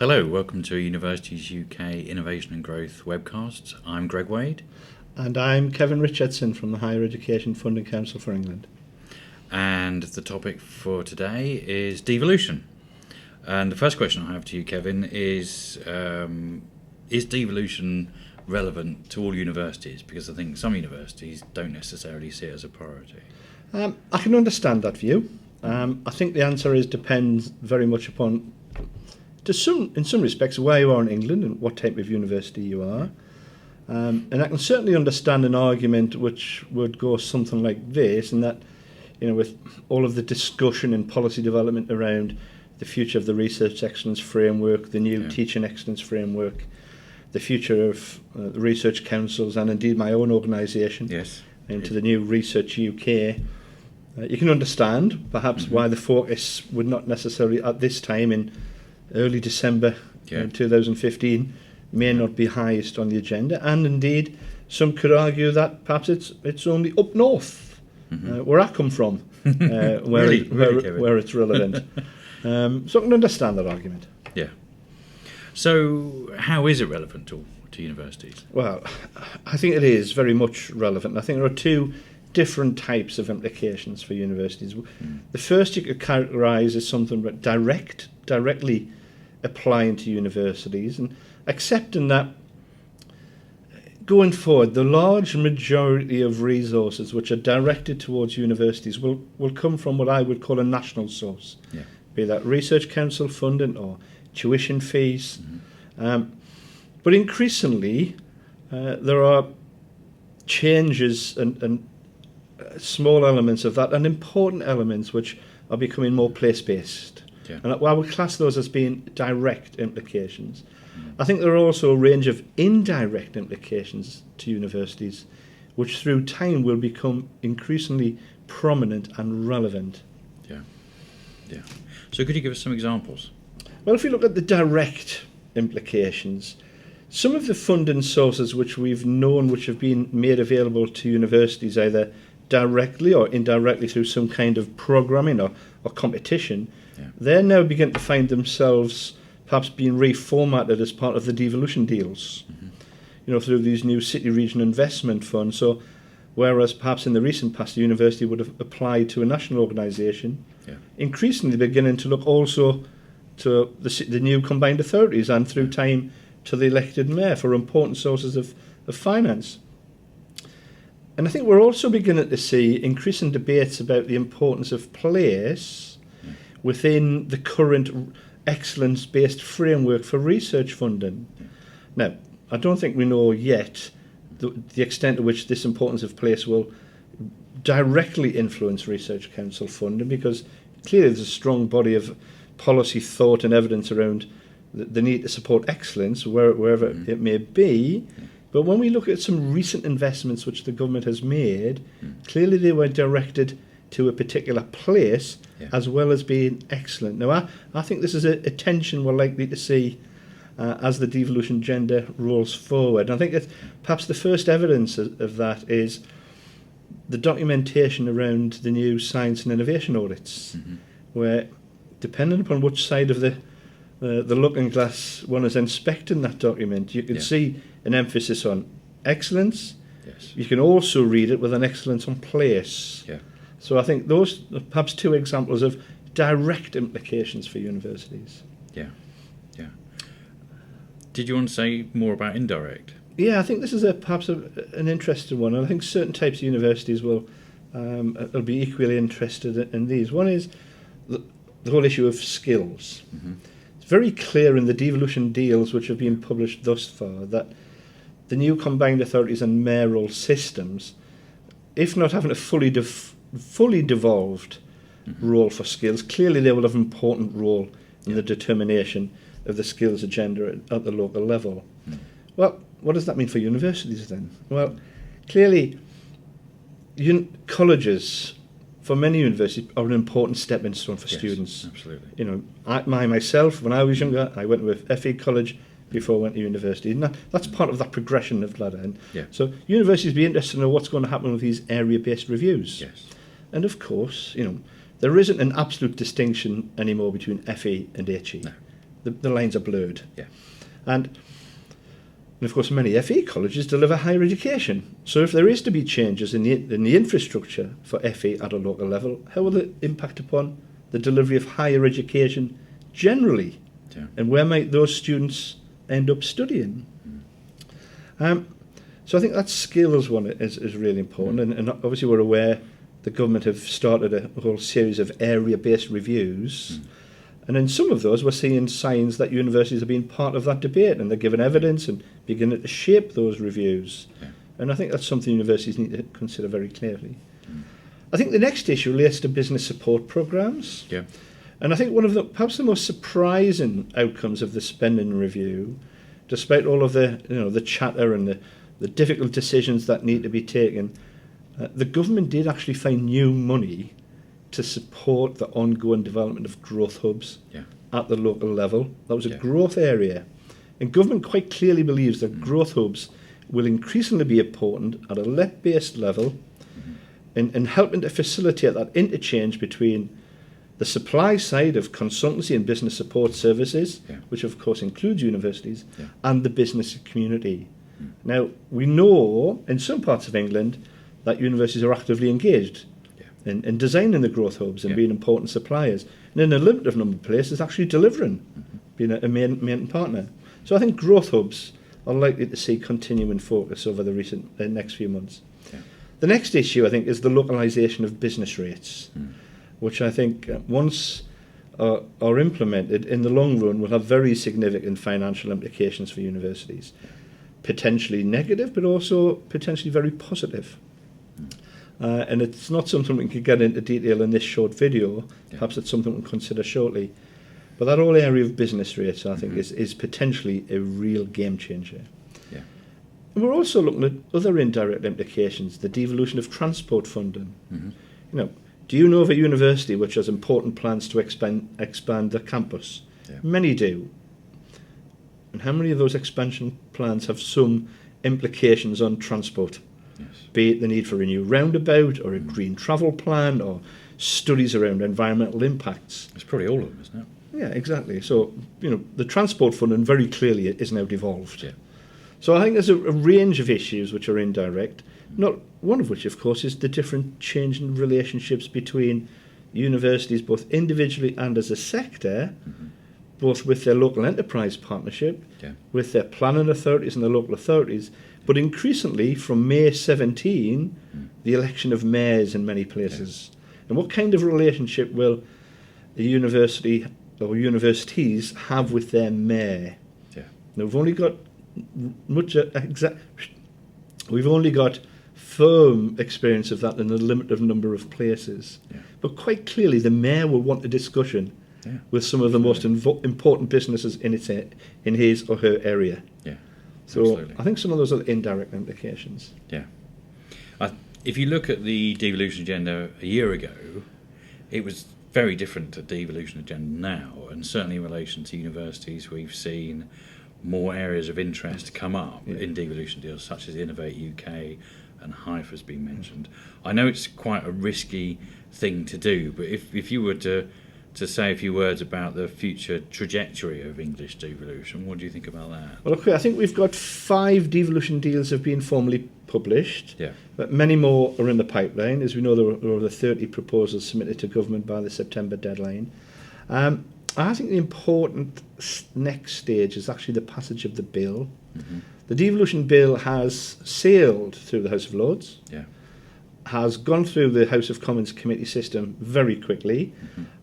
Hello, welcome to Universities UK Innovation and Growth webcast. I'm Greg Wade. And I'm Kevin Richardson from the Higher Education Funding Council for England. And the topic for today is devolution. And the first question I have to you, Kevin, is devolution relevant to all universities? Because I think some universities don't necessarily see it as a priority. I can understand that view. I think the answer depends very much upon, in some respects, where you are in England and what type of university you are. And I can certainly understand an argument which would go something like this, and that, with all of the discussion and policy development around the future of the Research Excellence Framework, the new Teaching Excellence Framework, the future of the research councils, and indeed my own organisation, into the new Research UK, you can understand perhaps why the focus would not necessarily at this time in early December 2015 may not be highest on the agenda, and indeed some could argue that perhaps it's only up north, where I come from, where it's relevant. So I can understand that argument. Yeah. So how is it relevant to universities? Well, I think it is very much relevant. I think there are two different types of implications for universities. The first you could characterise as something directly applying to universities, and accepting that going forward the large majority of resources which are directed towards universities will come from what I would call a national source, be that research council funding or tuition fees. But increasingly there are changes and small elements of that and important elements which are becoming more place-based. And I would class those as being direct implications. I think there are also a range of indirect implications to universities which through time will become increasingly prominent and relevant. Yeah. So could you give us some examples? Well, if we look at the direct implications, some of the funding sources which we've known which have been made available to universities either directly or indirectly through some kind of programming or competition, they're now beginning to find themselves perhaps being reformatted as part of the devolution deals, through these new city region investment funds. So whereas perhaps in the recent past the university would have applied to a national organisation, increasingly beginning to look also to the new combined authorities and through time to the elected mayor for important sources of finance. And I think we're also beginning to see increasing debates about the importance of place within the current excellence-based framework for research funding. Now, I don't think we know yet the extent to which this importance of place will directly influence Research Council funding, because clearly there's a strong body of policy thought and evidence around the need to support excellence wherever it may be. But when we look at some recent investments which the government has made, clearly they were directed to a particular place as well as being excellent. Now, I think this is a tension we're likely to see as the devolution agenda rolls forward. And I think that perhaps the first evidence of that is the documentation around the new science and innovation audits, where, depending upon which side of the looking glass one is inspecting that document, you can see an emphasis on excellence. You can also read it with an excellence on place. So I think those are perhaps two examples of direct implications for universities. Did you want to say more about indirect? I think this is perhaps an interesting one, and I think certain types of universities will be equally interested in these. One is the whole issue of skills. It's very clear in the devolution deals which have been published thus far that the new combined authorities and mayoral systems, if not having a fully devolved role for skills, clearly they will have an important role in the determination of the skills agenda at the local level. Well, what does that mean for universities then? Well, clearly colleges for many universities are an important stepping stone for students. Absolutely. Myself, when I was younger, I went with FE college before I went to university, and that's part of that progression of ladder. And so universities be interested to know what's going to happen with these area-based reviews. And of course, there isn't an absolute distinction anymore between FE and HE. the lines are blurred. Yeah. And of course, many FE colleges deliver higher education. So if there is to be changes in the infrastructure for FE at a local level, how will it impact upon the delivery of higher education generally? Yeah. And where might those students end up studying? So I think that skills one is really important. And obviously we're aware the government have started a whole series of area-based reviews. And in some of those, we're seeing signs that universities are being part of that debate, and they're giving evidence and beginning to shape those reviews. Yeah. And I think that's something universities need to consider very clearly. I think the next issue relates to business support programs. Yeah. And I think one of the perhaps the most surprising outcomes of the spending review, despite all of the chatter and the difficult decisions that need to be taken, the government did actually find new money to support the ongoing development of growth hubs at the local level. That was a growth area. And government quite clearly believes that growth hubs will increasingly be important at a LEP-based level in helping to facilitate that interchange between the supply side of consultancy and business support services, which of course includes universities, and the business community. Now, we know in some parts of England that universities are actively engaged in designing the growth hubs and being important suppliers. And in a limited number of places, actually delivering, being a main partner. So I think growth hubs are likely to see continuing focus over the next few months. Yeah. The next issue, I think, is the localisation of business rates, which I think once are implemented, in the long run, will have very significant financial implications for universities. Potentially negative, but also potentially very positive. And it's not something we can get into detail in this short video. Perhaps it's something we'll consider shortly. But that whole area of business rates, I think, is potentially a real game changer. Yeah. And we're also looking at other indirect implications, the devolution of transport funding. Do you know of a university which has important plans to expand the campus? Yeah. Many do. And how many of those expansion plans have some implications on transport? Yes. Be it the need for a new roundabout or a green travel plan or studies around environmental impacts. It's probably all of them, isn't it? Yeah, exactly. So, the transport funding very clearly is now devolved. Yeah. So I think there's a range of issues which are indirect, not one of which, of course, is the different changing relationships between universities, both individually and as a sector, both with their local enterprise partnership, with their planning authorities and the local authorities, but increasingly from May 17, the election of mayors in many places. And what kind of relationship will a university or universities have with their mayor? Now, we've only got firm experience of that in a limited number of places. But quite clearly, the mayor will want a discussion with some of the most important businesses in his or her area. So absolutely. I think some of those are the indirect implications. Yeah. If you look at the devolution agenda a year ago, it was very different to the devolution agenda now, and certainly in relation to universities, we've seen more areas of interest come up in devolution deals, such as Innovate UK and HEFCE has been mentioned. I know it's quite a risky thing to do, but if you were to say a few words about the future trajectory of English devolution, what do you think about that? Well, okay, I think we've got 5 devolution deals have been formally published, Yeah. but many more are in the pipeline. As we know, there were over 30 proposals submitted to government by the September deadline. I think the important next stage is actually the passage of the bill. Mm-hmm. The devolution bill has sailed through the House of Lords, Yeah. has gone through the House of Commons committee system very quickly,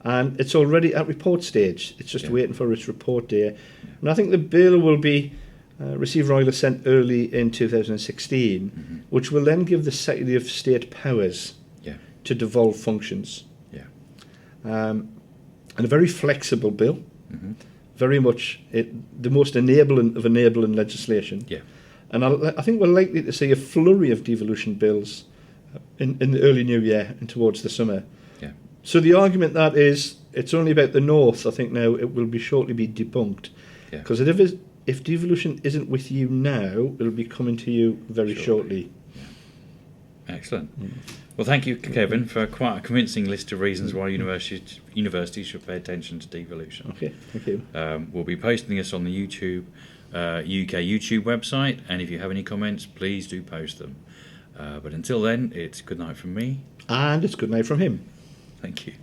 and it's already at report stage. It's just waiting for its report day. And I think the bill will be receive royal assent early in 2016, which will then give the Secretary of State powers to devolve functions. And a very flexible bill, very much the most enabling of enabling legislation. Yeah. And I think we're likely to see a flurry of devolution bills in the early new year and towards the summer. Yeah. So the argument that is it's only about the north, I think now it will be shortly be debunked. Because if devolution isn't with you now, it'll be coming to you very shortly. Excellent. Well, thank you, Kevin, for quite a convincing list of reasons why universities should pay attention to devolution. Okay, thank you. We'll be posting this on the UK YouTube website, and if you have any comments, please do post them. But until then, it's good night from me. And it's good night from him. Thank you.